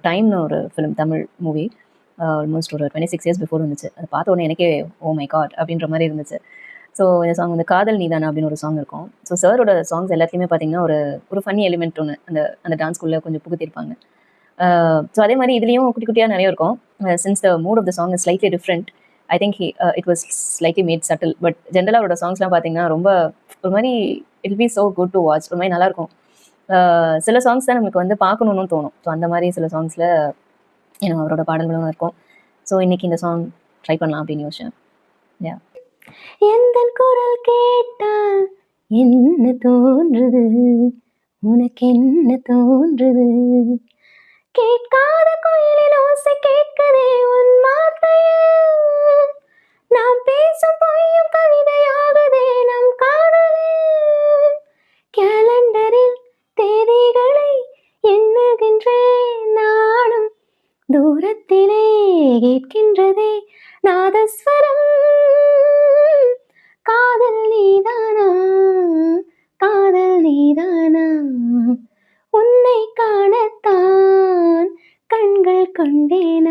டைம்னு ஒரு film, Tamil movie. Almost ஒரு 26 இயர்ஸ் பிஃபோர் இருந்துச்சு. அதை பார்த்த உடனே எனக்கே ஓ மை காட் அப்படின்ற மாதிரி இருந்துச்சு. ஸோ இந்த சாங் வந்து காதல் நீதானா அப்படின்னு ஒரு சாங் இருக்கும். ஸோ சாரோட சாங்ஸ் எல்லாத்தையுமே பார்த்தீங்கன்னா ஒரு ஃபன்னி எலிமெண்ட் ஒன்று அந்த அந்த டான்ஸ்குள்ளே கொஞ்சம் புகுத்திருப்பாங்க. ஸோ அதே மாதிரி இதுலேயும் குட்டி குட்டியாக நிறைய இருக்கும். Since the mood of the song is slightly different, I think it was slightly made subtle. But ஜென்ரலாக அவரோட சாங்ஸ்லாம் பார்த்தீங்கன்னா ரொம்ப ஒரு மாதிரி it be so good to watch, ஒரு மாதிரி நல்லாயிருக்கும். சில சாங்ஸ் தான் நமக்கு வந்து பார்க்கணுன்னு தோணும். ஸோ அந்த மாதிரி சில சாங்ஸில் அவரோட பாடல்களும் இருக்கும். ஸோ இன்னைக்கு இந்த சாங் ட்ரை பண்ணலாம் அப்படின்னு யோசிச்சேன். யா. எந்த குரல் கேட்டால் என்ன தோன்றுது, உனக்கு என்ன தோன்றுது, கேட்காத கோயிலில் ஓசை கேட்கதே உன் வார்த்தையில், நாம் பேசும் பொய்யும் கவிதையாகதே நம் காதலில், கேலண்டரில் தேதிகளை எண்ணுகின்றேன் நானும், தூரத்திலே கேட்கின்றதே நாதஸ்வரம், காதல் நீதானா, காதல் நீதானா, உன்னை காணத்தான் கண்கள் கொண்டேனா.